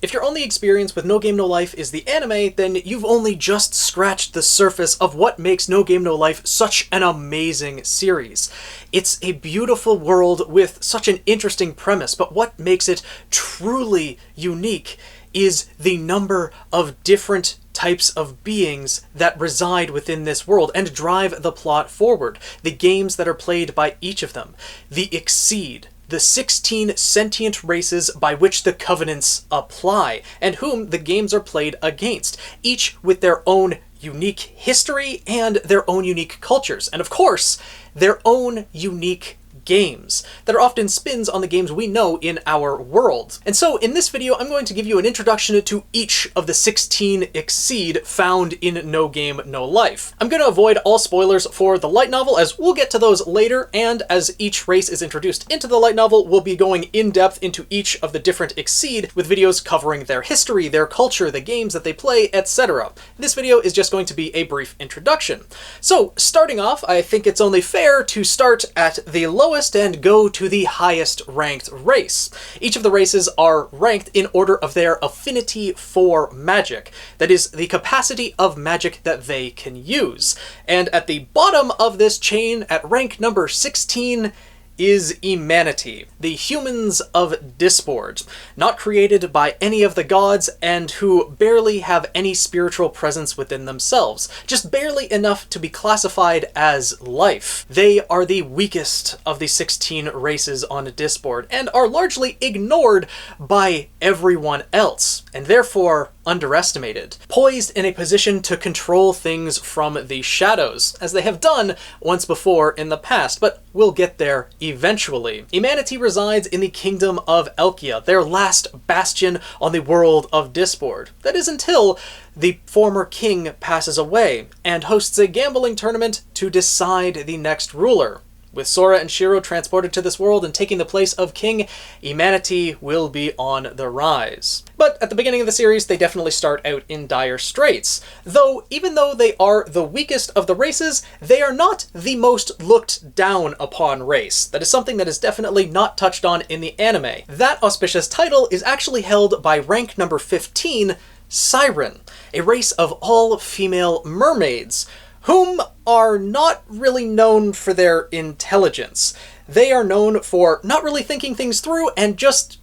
If your only experience with No Game No Life is the anime, then you've only just scratched the surface of what makes No Game No Life such an amazing series. It's a beautiful world with such an interesting premise, but what makes it truly unique is the number of different types of beings that reside within this world and drive the plot forward. The games that are played by each of them. The Ixseed, the 16 sentient races by which the covenants apply, and whom the games are played against, each with their own unique history and their own unique cultures, and of course, their own unique games that are often spins on the games we know in our world. And so in this video, I'm going to give you an introduction to each of the 16 Ixseed found in No Game No Life. I'm going to avoid all spoilers for the light novel, as we'll get to those later, and as each race is introduced into the light novel, we'll be going in depth into each of the different Ixseed with videos covering their history, their culture, the games that they play, etc. This video is just going to be a brief introduction. So starting off, I think it's only fair to start at the lowest and go to the highest ranked race. Each of the races are ranked in order of their affinity for magic. That is, the capacity of magic that they can use. And at the bottom of this chain, at rank number 16, is Humanity, the humans of Disboard, not created by any of the gods and who barely have any spiritual presence within themselves, just barely enough to be classified as life. They are the weakest of the 16 races on Disboard and are largely ignored by everyone else, and therefore underestimated, poised in a position to control things from the shadows, as they have done once before in the past, but we'll get there eventually. Humanity resides in the kingdom of Elkia, their last bastion on the world of Disboard. That is until the former king passes away and hosts a gambling tournament to decide the next ruler. With Sora and Shiro transported to this world and taking the place of King, Humanity will be on the rise. But at the beginning of the series, they definitely start out in dire straits. Though, even though they are the weakest of the races, they are not the most looked down upon race. That is something that is definitely not touched on in the anime. That auspicious title is actually held by rank number 15, Siren, a race of all-female mermaids, whom are not really known for their intelligence. They are known for not really thinking things through and just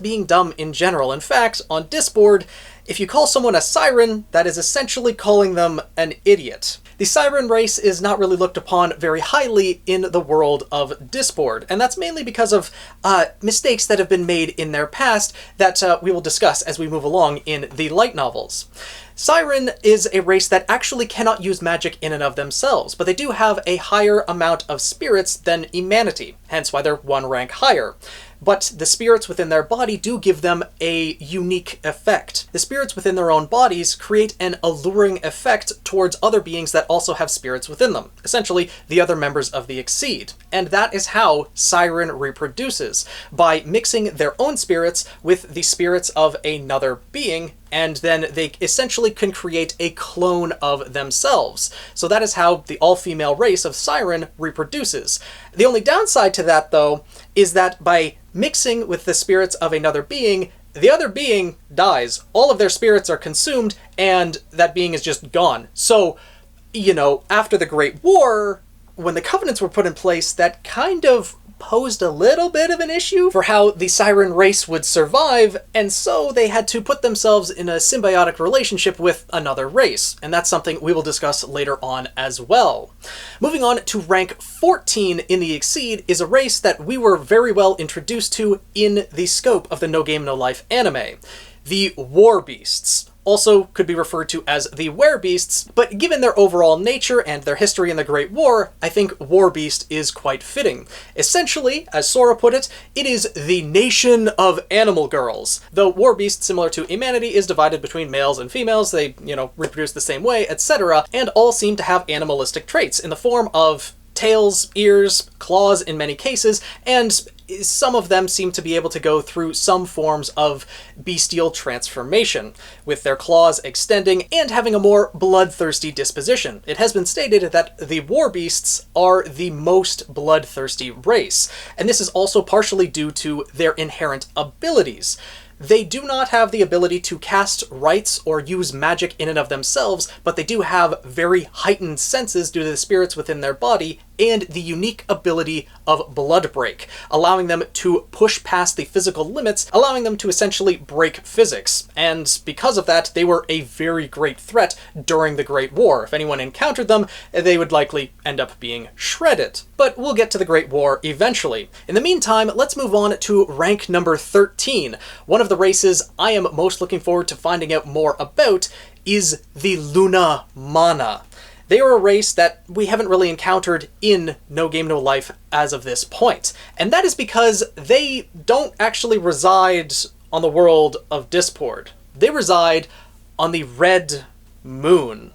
being dumb in general. In fact, on Disboard, if you call someone a siren, that is essentially calling them an idiot. The siren race is not really looked upon very highly in the world of Disboard, and that's mainly because of mistakes that have been made in their past that we will discuss as we move along in the light novels. Siren is a race that actually cannot use magic in and of themselves, but they do have a higher amount of spirits than Humanity, hence why they're one rank higher. But the spirits within their body do give them a unique effect. The spirits within their own bodies create an alluring effect towards other beings that also have spirits within them, essentially the other members of the Ixseed. And that is how Siren reproduces, by mixing their own spirits with the spirits of another being, and then they essentially can create a clone of themselves. So that is how the all-female race of Siren reproduces. The only downside to that, though, is that by mixing with the spirits of another being, the other being dies. All of their spirits are consumed, and that being is just gone. So, you know, after the Great War, when the covenants were put in place, that kind of posed a little bit of an issue for how the Siren race would survive, and so they had to put themselves in a symbiotic relationship with another race, and that's something we will discuss later on as well. Moving on to rank 14 in the Ixseed is a race that we were very well introduced to in the scope of the No Game No Life anime, the War Beasts. Also could be referred to as the Werebeasts, but given their overall nature and their history in the Great War, I think War Beast is quite fitting. Essentially, as Sora put it, it is the nation of animal girls. Though War Beast, similar to Humanity, is divided between males and females, they, reproduce the same way, etc., and all seem to have animalistic traits in the form of tails, ears, claws in many cases, and some of them seem to be able to go through some forms of bestial transformation, with their claws extending and having a more bloodthirsty disposition. It has been stated that the War Beasts are the most bloodthirsty race, and this is also partially due to their inherent abilities. They do not have the ability to cast rites or use magic in and of themselves, but they do have very heightened senses due to the spirits within their body and the unique ability of Blood Break, allowing them to push past the physical limits, allowing them to essentially break physics. And because of that, they were a very great threat during the Great War. If anyone encountered them, they would likely end up being shredded. But we'll get to the Great War eventually. In the meantime, let's move on to rank number 13. One of the races I am most looking forward to finding out more about is the Luna Mana. They are a race that we haven't really encountered in No Game No Life as of this point. And that is because they don't actually reside on the world of Disboard. They reside on the Red Moon.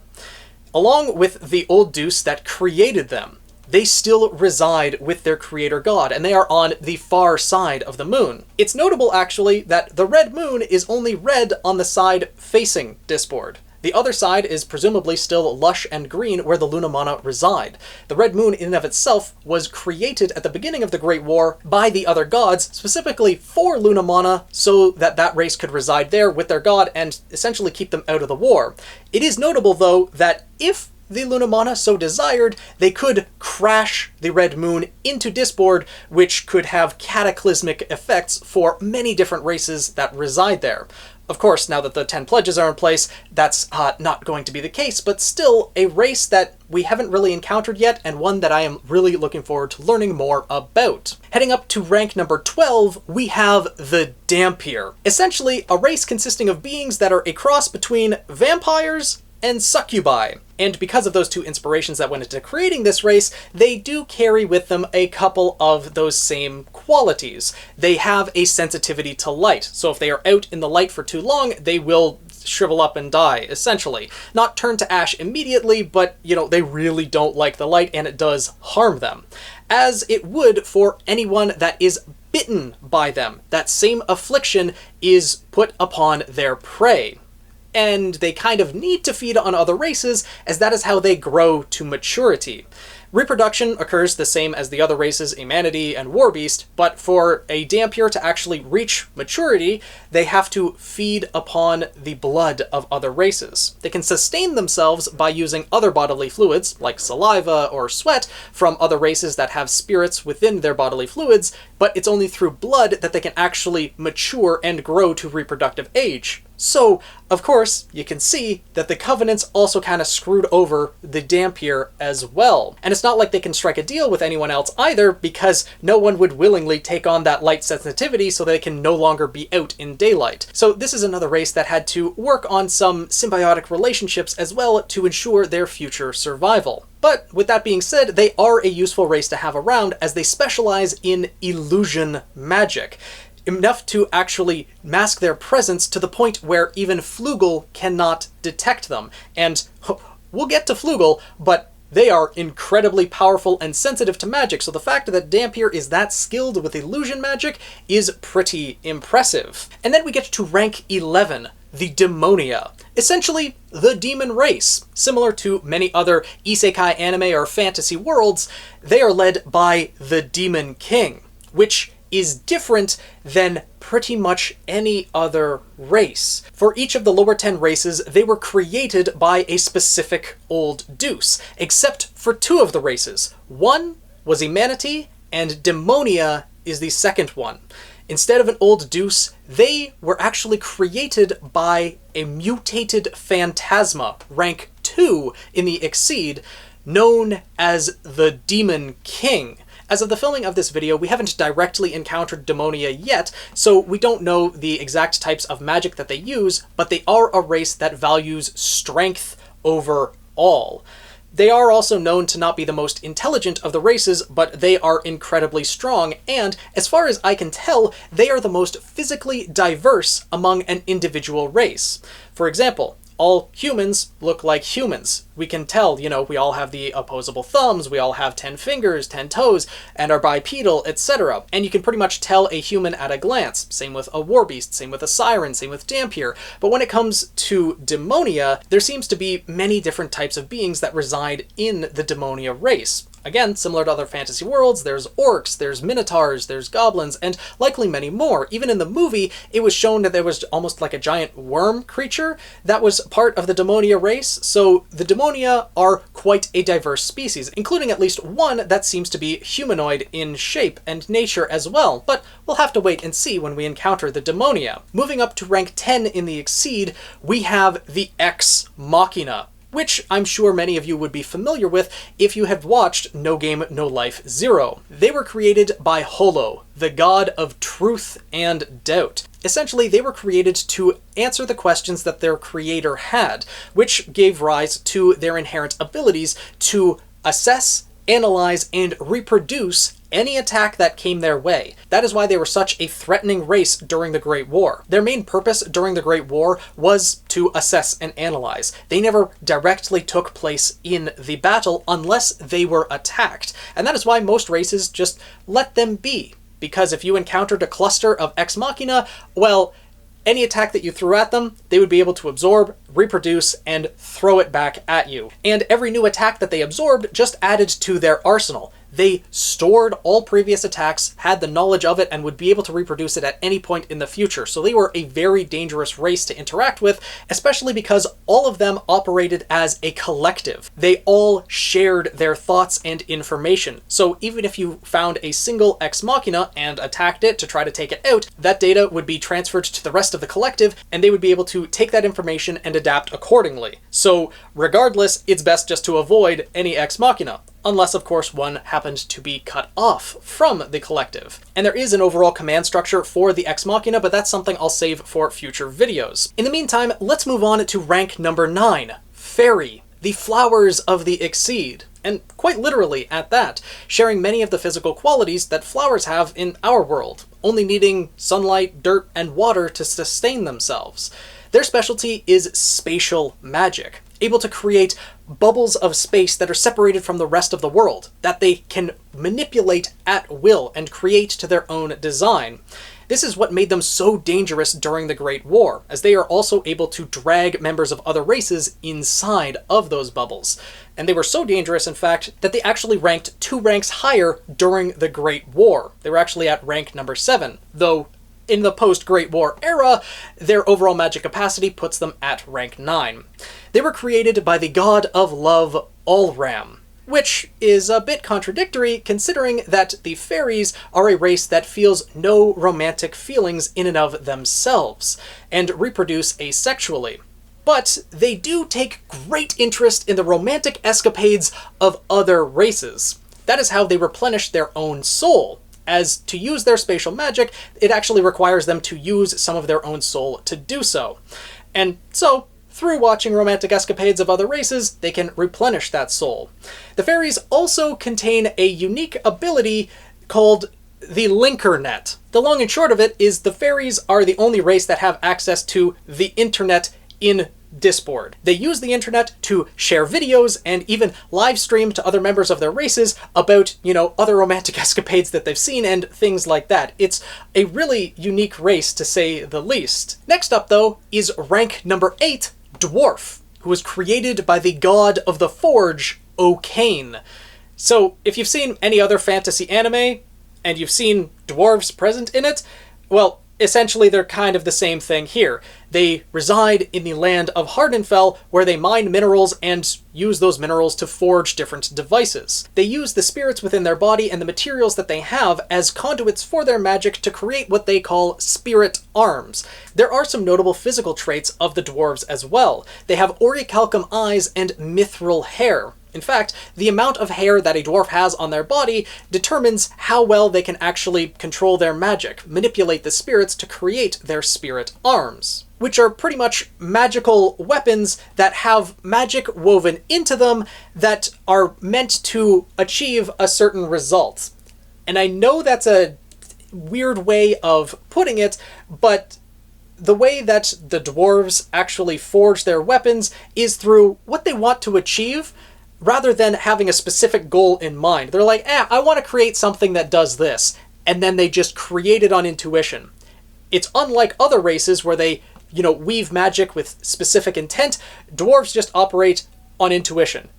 Along with the old Deuce that created them, they still reside with their creator god, and they are on the far side of the moon. It's notable, actually, that the Red Moon is only red on the side facing Disboard. The other side is presumably still lush and green where the Luna Mana reside. The Red Moon in and of itself was created at the beginning of the Great War by the other gods, specifically for Luna Mana, so that that race could reside there with their god and essentially keep them out of the war. It is notable, though, that if the Luna Mana so desired, they could crash the Red Moon into Disboard, which could have cataclysmic effects for many different races that reside there. Of course, now that the 10 pledges are in place, that's not going to be the case, but still a race that we haven't really encountered yet, and one that I am really looking forward to learning more about. Heading up to rank number 12, we have the Dampier. Essentially, a race consisting of beings that are a cross between vampires and succubi. And because of those two inspirations that went into creating this race, they do carry with them a couple of those same qualities. They have a sensitivity to light, so if they are out in the light for too long, they will shrivel up and die, essentially. Not turn to ash immediately, but, they really don't like the light, and it does harm them. As it would for anyone that is bitten by them. That same affliction is put upon their prey. And they kind of need to feed on other races, as that is how they grow to maturity. Reproduction occurs the same as the other races, Humanity and Warbeast, but for a Dampier to actually reach maturity, they have to feed upon the blood of other races. They can sustain themselves by using other bodily fluids, like saliva or sweat, from other races that have spirits within their bodily fluids, but it's only through blood that they can actually mature and grow to reproductive age. So, of course, you can see that the Covenants also kind of screwed over the Dampier as well. And it's not like they can strike a deal with anyone else either, because no one would willingly take on that light sensitivity so they can no longer be out in daylight. So this is another race that had to work on some symbiotic relationships as well to ensure their future survival. But with that being said, they are a useful race to have around as they specialize in illusion magic. Enough to actually mask their presence to the point where even Flugel cannot detect them. And we'll get to Flugel, but they are incredibly powerful and sensitive to magic, so the fact that Dampier is that skilled with illusion magic is pretty impressive. And then we get to rank 11, the Demonia. Essentially, the demon race. Similar to many other isekai anime or fantasy worlds, they are led by the Demon King, which is different than pretty much any other race. For each of the lower 10 races, they were created by a specific old Deuce, except for 2 of the races. One was Humanity, and Demonia is the second one. Instead of an old Deuce, they were actually created by a mutated phantasma, rank 2 in the Ixseed, known as the Demon King. As of the filming of this video, we haven't directly encountered Demonia yet, so we don't know the exact types of magic that they use, but they are a race that values strength over all. They are also known to not be the most intelligent of the races, but they are incredibly strong, and as far as I can tell, they are the most physically diverse among an individual race. For example, all humans look like humans. We can tell, we all have the opposable thumbs, we all have 10 fingers, 10 toes, and are bipedal, etc. And you can pretty much tell a human at a glance. Same with a Warbeast, same with a Siren, same with Dampier. But when it comes to Demonia, there seems to be many different types of beings that reside in the Demonia race. Again, similar to other fantasy worlds, there's orcs, there's minotaurs, there's goblins, and likely many more. Even in the movie, it was shown that there was almost like a giant worm creature that was part of the Demonia race, so the Demonia are quite a diverse species, including at least one that seems to be humanoid in shape and nature as well, but we'll have to wait and see when we encounter the Demonia. Moving up to rank 10 in the Ixseed, we have the Ex Machina, which I'm sure many of you would be familiar with if you have watched No Game, No Life 0. They were created by Holo, the god of truth and doubt. Essentially, they were created to answer the questions that their creator had, which gave rise to their inherent abilities to assess, analyze, and reproduce any attack that came their way. That is why they were such a threatening race during the Great War. Their main purpose during the Great War was to assess and analyze. They never directly took place in the battle unless they were attacked. And that is why most races just let them be. Because if you encountered a cluster of Ex Machina, well, any attack that you threw at them, they would be able to absorb, reproduce, and throw it back at you. And every new attack that they absorbed just added to their arsenal. They stored all previous attacks, had the knowledge of it, and would be able to reproduce it at any point in the future. So they were a very dangerous race to interact with, especially because all of them operated as a collective. They all shared their thoughts and information. So even if you found a single Ex Machina and attacked it to try to take it out, that data would be transferred to the rest of the collective, and they would be able to take that information and adapt accordingly. So regardless, it's best just to avoid any Ex Machina. Unless, of course, one happened to be cut off from the collective. And there is an overall command structure for the Ex Machina, but that's something I'll save for future videos. In the meantime, let's move on to rank number 9, Fairy, the flowers of the Ixseed. And quite literally at that, sharing many of the physical qualities that flowers have in our world, only needing sunlight, dirt, and water to sustain themselves. Their specialty is spatial magic, able to create bubbles of space that are separated from the rest of the world, that they can manipulate at will and create to their own design. This is what made them so dangerous during the Great War, as they are also able to drag members of other races inside of those bubbles. And they were so dangerous, in fact, that they actually ranked 2 ranks higher during the Great War. They were actually at rank number 7, though in the post-Great War era, their overall magic capacity puts them at rank 9. They were created by the god of love, Alram, which is a bit contradictory considering that the fairies are a race that feels no romantic feelings in and of themselves, and reproduce asexually. But they do take great interest in the romantic escapades of other races. That is how they replenish their own soul, as to use their spatial magic, it actually requires them to use some of their own soul to do so. And so, through watching romantic escapades of other races, they can replenish that soul. The fairies also contain a unique ability called the linker net. The long and short of it is the fairies are the only race that have access to the internet in Disboard. They use the internet to share videos and even live stream to other members of their races about, other romantic escapades that they've seen and things like that. It's a really unique race, to say the least. Next up, though, is rank number 8, Dwarf, who was created by the god of the forge, O'Kane. So, if you've seen any other fantasy anime, and you've seen dwarves present in it, well, essentially they're kind of the same thing here. They reside in the land of Hardenfell, where they mine minerals and use those minerals to forge different devices. They use the spirits within their body and the materials that they have as conduits for their magic to create what they call spirit arms. There are some notable physical traits of the dwarves as well. They have orichalcum eyes and mithril hair. In fact, the amount of hair that a dwarf has on their body determines how well they can actually control their magic, manipulate the spirits to create their spirit arms, which are pretty much magical weapons that have magic woven into them that are meant to achieve a certain result. And I know that's a weird way of putting it, but the way that the dwarves actually forge their weapons is through what they want to achieve, rather than having a specific goal in mind. They're like, I want to create something that does this, and then they just create it on intuition. It's unlike other races where they, weave magic with specific intent. Dwarves just operate on intuition.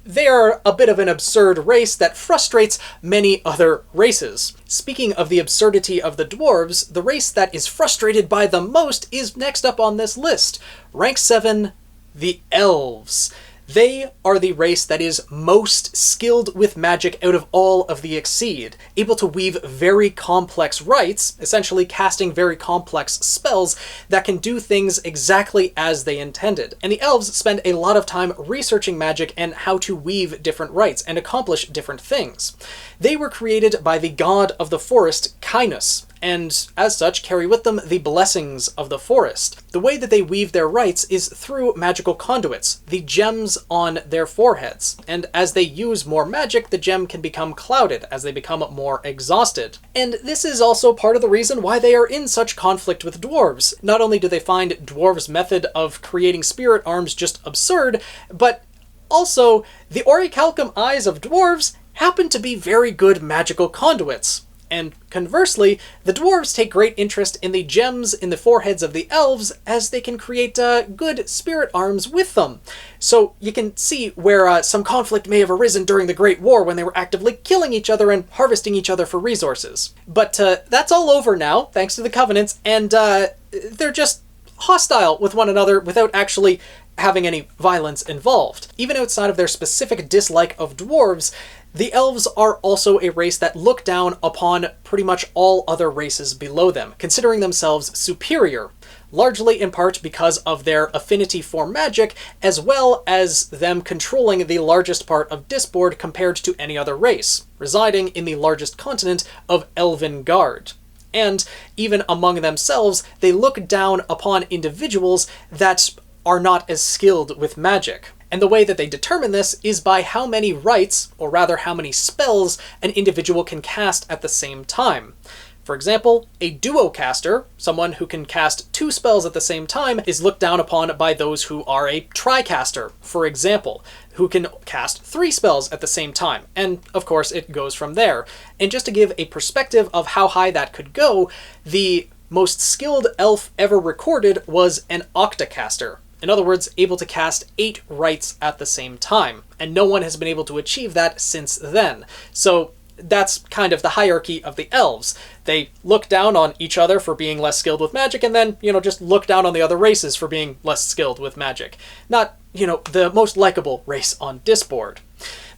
they are a bit of an absurd race that frustrates many other races. Speaking of the absurdity of the dwarves, the race that is frustrated by the most is next up on this list. Rank 7, the elves. They are the race that is most skilled with magic out of all of the Ixseed, able to weave very complex rites, essentially casting very complex spells that can do things exactly as they intended. And the elves spend a lot of time researching magic and how to weave different rites and accomplish different things. They were created by the god of the forest, Cainus, and as such carry with them the blessings of the forest. The way that they weave their rites is through magical conduits, the gems on their foreheads, and as they use more magic, the gem can become clouded as they become more exhausted. And this is also part of the reason why they are in such conflict with dwarves. Not only do they find dwarves' method of creating spirit arms just absurd, but also the orichalcum eyes of dwarves happen to be very good magical conduits. And conversely, the dwarves take great interest in the gems in the foreheads of the elves as they can create good spirit arms with them. So you can see where some conflict may have arisen during the Great War when they were actively killing each other and harvesting each other for resources. But that's all over now, thanks to the Covenants, and they're just hostile with one another without actually having any violence involved. Even outside of their specific dislike of dwarves, the elves are also a race that look down upon pretty much all other races below them, considering themselves superior, largely in part because of their affinity for magic, as well as them controlling the largest part of Disboard compared to any other race, residing in the largest continent of Elvengard. And even among themselves, they look down upon individuals that are not as skilled with magic. And the way that they determine this is by how many rites, or rather how many spells, an individual can cast at the same time. For example, a duo caster, someone who can cast 2 spells at the same time, is looked down upon by those who are a tricaster, for example, who can cast 3 spells at the same time. And of course it goes from there. And just to give a perspective of how high that could go, the most skilled elf ever recorded was an octacaster. In other words, able to cast 8 rites at the same time, and no one has been able to achieve that since then. So that's kind of the hierarchy of the elves. They look down on each other for being less skilled with magic, and then, just look down on the other races for being less skilled with magic. Not, the most likable race on Disboard.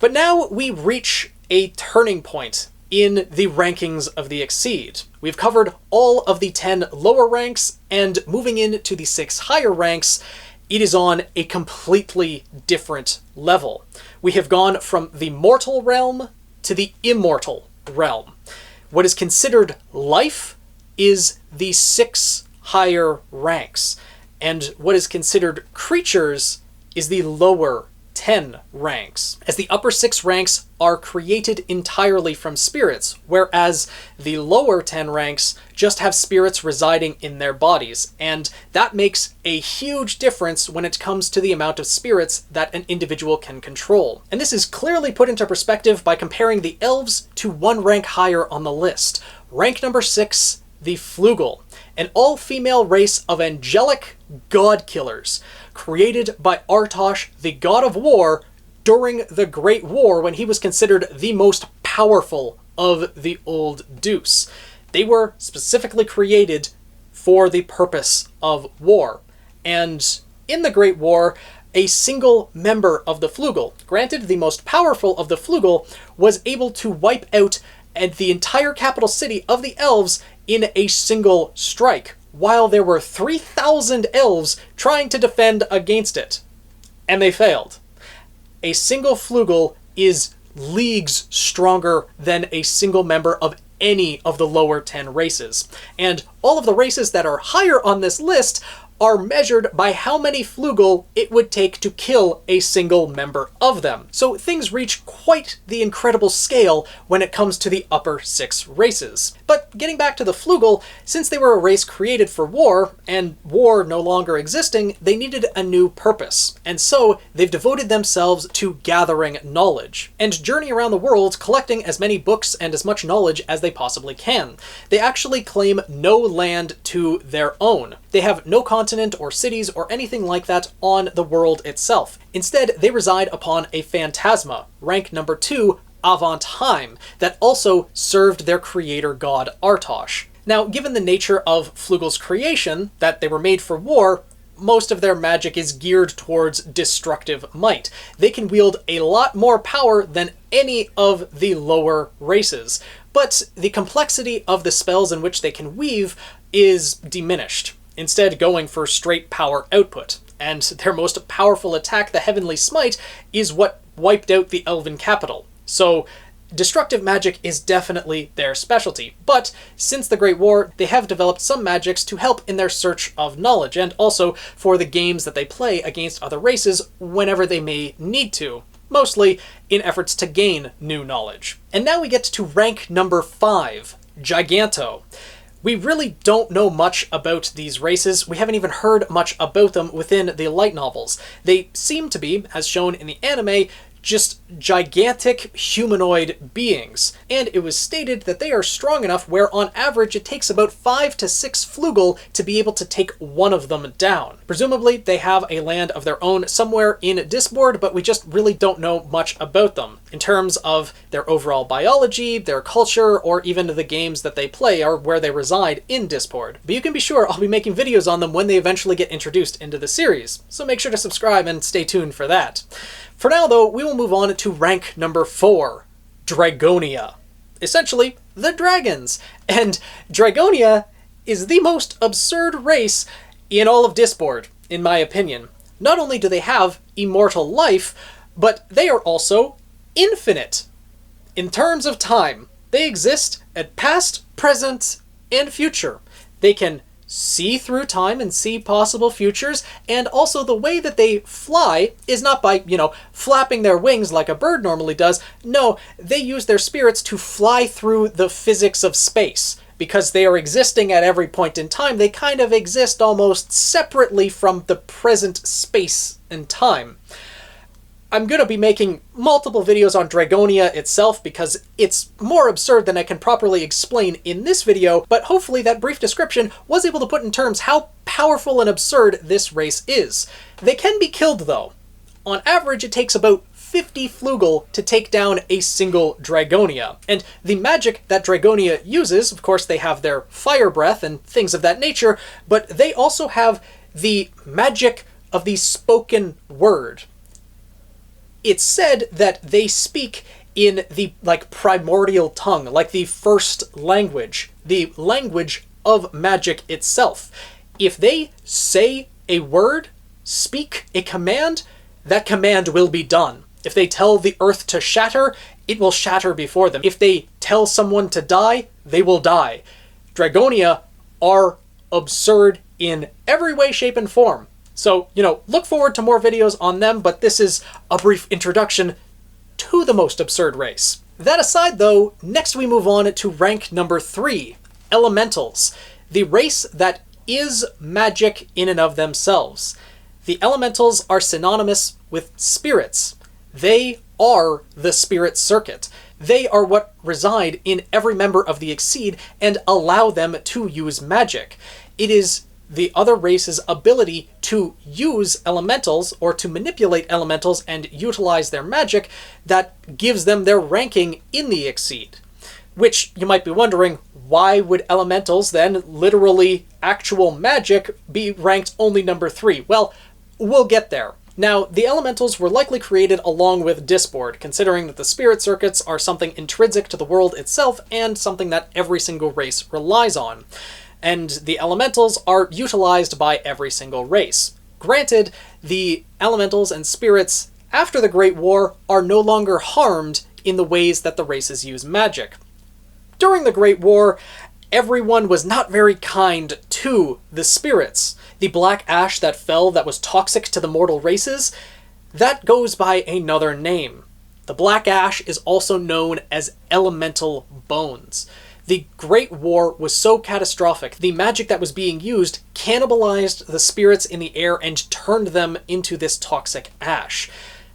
But now we reach a turning point in the rankings of the Ixseed. We've covered all of the 10 lower ranks, and moving into the 6 higher ranks, it is on a completely different level. We have gone from the mortal realm to the immortal realm. What is considered life is the 6 higher ranks, and what is considered creatures is the lower 10 ranks, as the upper 6 ranks are created entirely from spirits, whereas the lower 10 ranks just have spirits residing in their bodies, and that makes a huge difference when it comes to the amount of spirits that an individual can control. And this is clearly put into perspective by comparing the elves to 1 rank higher on the list. Rank number 6, the Flugel, an all-female race of angelic god-killers, created by Artosh, the god of war, during the Great War when he was considered the most powerful of the Old Deuce. They were specifically created for the purpose of war. And in the Great War, a single member of the Flugel, granted the most powerful of the Flugel, was able to wipe out the entire capital city of the elves in a single strike, while there were 3,000 elves trying to defend against it. And they failed. A single Flugel is leagues stronger than a single member of any of the lower 10 races. And all of the races that are higher on this list are measured by how many Flugel it would take to kill a single member of them. So things reach quite the incredible scale when it comes to the upper 6 races. But getting back to the Flugel, since they were a race created for war, and war no longer existing, they needed a new purpose. And so they've devoted themselves to gathering knowledge, and journey around the world collecting as many books and as much knowledge as they possibly can. They actually claim no land to their own. They have no continent or cities or anything like that on the world itself. Instead, they reside upon a phantasma, rank number 2, Avontheim, that also served their creator god Artosh. Now, given the nature of Flugel's creation, that they were made for war, most of their magic is geared towards destructive might. They can wield a lot more power than any of the lower races, but the complexity of the spells in which they can weave is diminished, instead going for straight power output. And their most powerful attack, the Heavenly Smite, is what wiped out the Elven capital. So destructive magic is definitely their specialty, but since the Great War, they have developed some magics to help in their search of knowledge, and also for the games that they play against other races whenever they may need to, mostly in efforts to gain new knowledge. And now we get to rank number 5, Giganto. We really don't know much about these races. We haven't even heard much about them within the light novels. They seem to be, as shown in the anime, just gigantic humanoid beings, and it was stated that they are strong enough where on average it takes about 5 to 6 Flugel to be able to take one of them down. Presumably they have a land of their own somewhere in Disboard, but we just really don't know much about them in terms of their overall biology, their culture, or even the games that they play or where they reside in Disboard. But you can be sure I'll be making videos on them when they eventually get introduced into the series, so make sure to subscribe and stay tuned for that. For now, though, we will move on to rank number 4, Dragonia. Essentially, the dragons. And Dragonia is the most absurd race in all of Disboard, in my opinion. Not only do they have immortal life, but they are also infinite. In terms of time, they exist at past, present, and future. They can see through time and see possible futures, and also the way that they fly is not by, flapping their wings like a bird normally does. No, they use their spirits to fly through the physics of space. Because they are existing at every point in time, they kind of exist almost separately from the present space and time. I'm going to be making multiple videos on Dragonia itself because it's more absurd than I can properly explain in this video, but hopefully that brief description was able to put in terms how powerful and absurd this race is. They can be killed though. On average, it takes about 50 Flugel to take down a single Dragonia. And the magic that Dragonia uses, of course they have their fire breath and things of that nature, but they also have the magic of the spoken word. It's said that they speak in the primordial tongue, like the first language, the language of magic itself. If they say a word, speak a command, that command will be done. If they tell the earth to shatter, it will shatter before them. If they tell someone to die, they will die. Dragonia are absurd in every way, shape, and form. So, look forward to more videos on them, but this is a brief introduction to the most absurd race. That aside, though, next we move on to rank number 3, Elementals, the race that is magic in and of themselves. The Elementals are synonymous with spirits. They are the spirit circuit. They are what reside in every member of the Ixseed and allow them to use magic. It is the other race's ability to use elementals or to manipulate elementals and utilize their magic that gives them their ranking in the Ixseed. Which you might be wondering, why would elementals then, literally actual magic, be ranked only number 3? Well, we'll get there. Now, the elementals were likely created along with Disboard, considering that the spirit circuits are something intrinsic to the world itself and something that every single race relies on. And the elementals are utilized by every single race. Granted, the elementals and spirits after the Great War are no longer harmed in the ways that the races use magic. During the Great War, everyone was not very kind to the spirits. The black ash that fell that was toxic to the mortal races, that goes by another name. The black ash is also known as elemental bones. The Great War was so catastrophic, the magic that was being used cannibalized the spirits in the air and turned them into this toxic ash.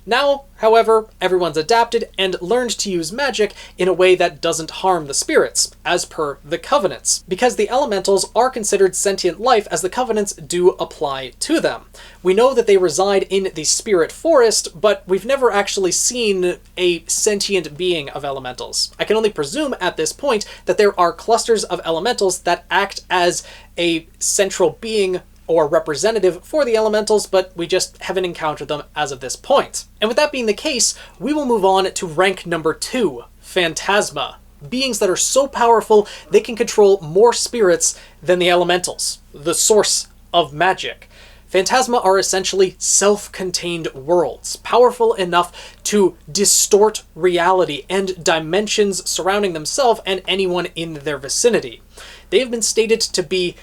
Now, however, everyone's adapted and learned to use magic in a way that doesn't harm the spirits, as per the Covenants, because the elementals are considered sentient life as the Covenants do apply to them. We know that they reside in the spirit forest, but we've never actually seen a sentient being of elementals. I can only presume at this point that there are clusters of elementals that act as a central being or representative for the elementals, but we just haven't encountered them as of this point. And with that being the case, we will move on to rank number 2, Phantasma. Beings that are so powerful they can control more spirits than the elementals, the source of magic. Phantasma are essentially self-contained worlds, powerful enough to distort reality and dimensions surrounding themselves and anyone in their vicinity. They have been stated to be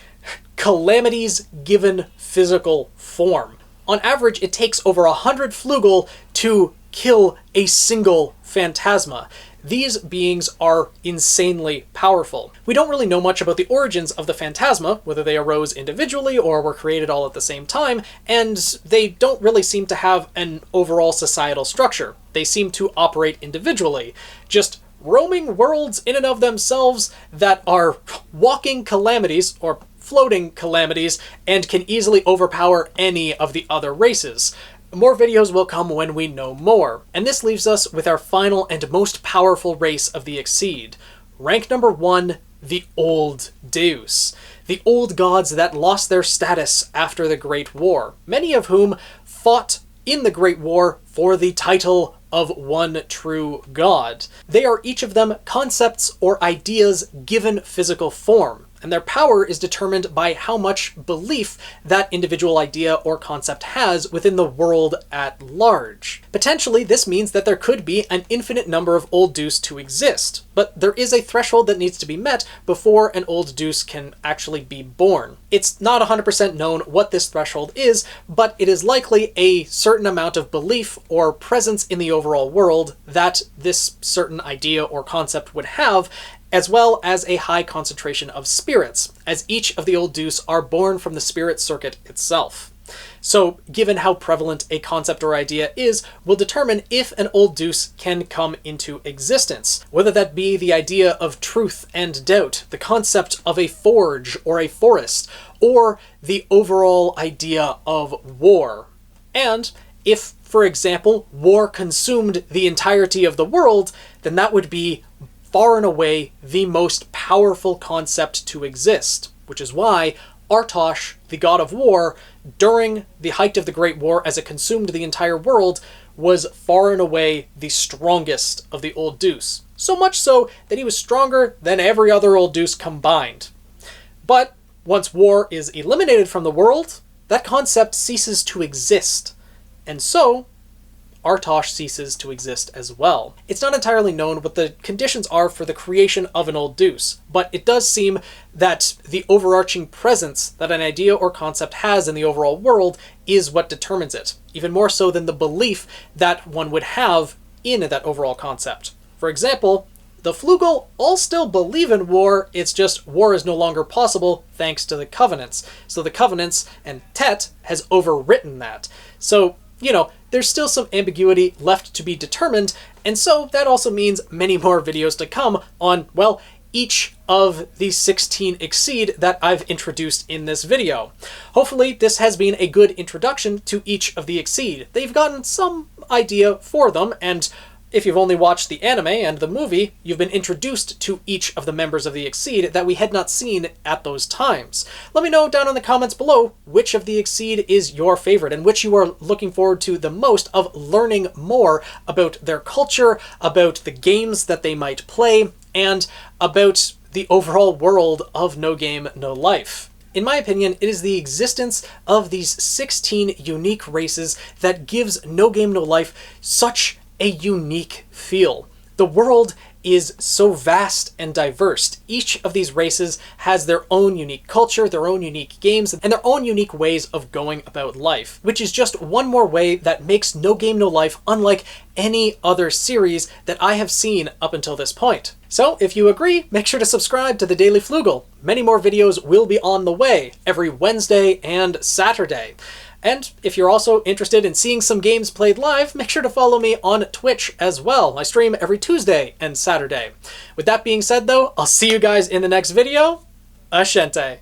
calamities given physical form. On average, it takes over 100 flugel to kill a single phantasma. These beings are insanely powerful. We don't really know much about the origins of the phantasma, whether they arose individually or were created all at the same time, and they don't really seem to have an overall societal structure. They seem to operate individually, just roaming worlds in and of themselves that are walking calamities, or floating calamities, and can easily overpower any of the other races. More videos will come when we know more. And this leaves us with our final and most powerful race of the Ixseed. Rank number 1, the Old Deus. The old gods that lost their status after the Great War, many of whom fought in the Great War for the title of one true god. They are each of them concepts or ideas given physical form, and their power is determined by how much belief that individual idea or concept has within the world at large. Potentially, this means that there could be an infinite number of Old Deus to exist, but there is a threshold that needs to be met before an Old Deus can actually be born. It's not 100% known what this threshold is, but it is likely a certain amount of belief or presence in the overall world that this certain idea or concept would have, as well as a high concentration of spirits, as each of the Old Deus are born from the spirit circuit itself. So, given how prevalent a concept or idea is, will determine if an Old Deus can come into existence, whether that be the idea of truth and doubt, the concept of a forge or a forest, or the overall idea of war. And if, for example, war consumed the entirety of the world, then that would be far and away the most powerful concept to exist, which is why Artosh, the god of war, during the height of the Great War as it consumed the entire world, was far and away the strongest of the Old Deus. So much so that he was stronger than every other Old Deus combined. But once war is eliminated from the world, that concept ceases to exist. And so Artosh ceases to exist as well. It's not entirely known what the conditions are for the creation of an Old Deus, but it does seem that the overarching presence that an idea or concept has in the overall world is what determines it, even more so than the belief that one would have in that overall concept. For example, the Flugel all still believe in war, it's just war is no longer possible thanks to the Covenants. So the Covenants and Tet has overwritten that. So, there's still some ambiguity left to be determined, and so that also means many more videos to come on, well, each of the 16 Ixseed that I've introduced in this video. Hopefully this has been a good introduction to each of the Ixseed. They've gotten some idea for them, and if you've only watched the anime and the movie, you've been introduced to each of the members of the Ixseed that we had not seen at those times. Let me know down in the comments below which of the Ixseed is your favorite and which you are looking forward to the most of learning more about their culture, about the games that they might play, and about the overall world of No Game, No Life. In my opinion, it is the existence of these 16 unique races that gives No Game, No Life such a unique feel. The world is so vast and diverse. Each of these races has their own unique culture, their own unique games, and their own unique ways of going about life, which is just one more way that makes No Game, No Life unlike any other series that I have seen up until this point. So, if you agree, make sure to subscribe to the Daily Flugel. Many more videos will be on the way, every Wednesday and Saturday. And if you're also interested in seeing some games played live, make sure to follow me on Twitch as well. I stream every Tuesday and Saturday. With that being said though, I'll see you guys in the next video. Ashente.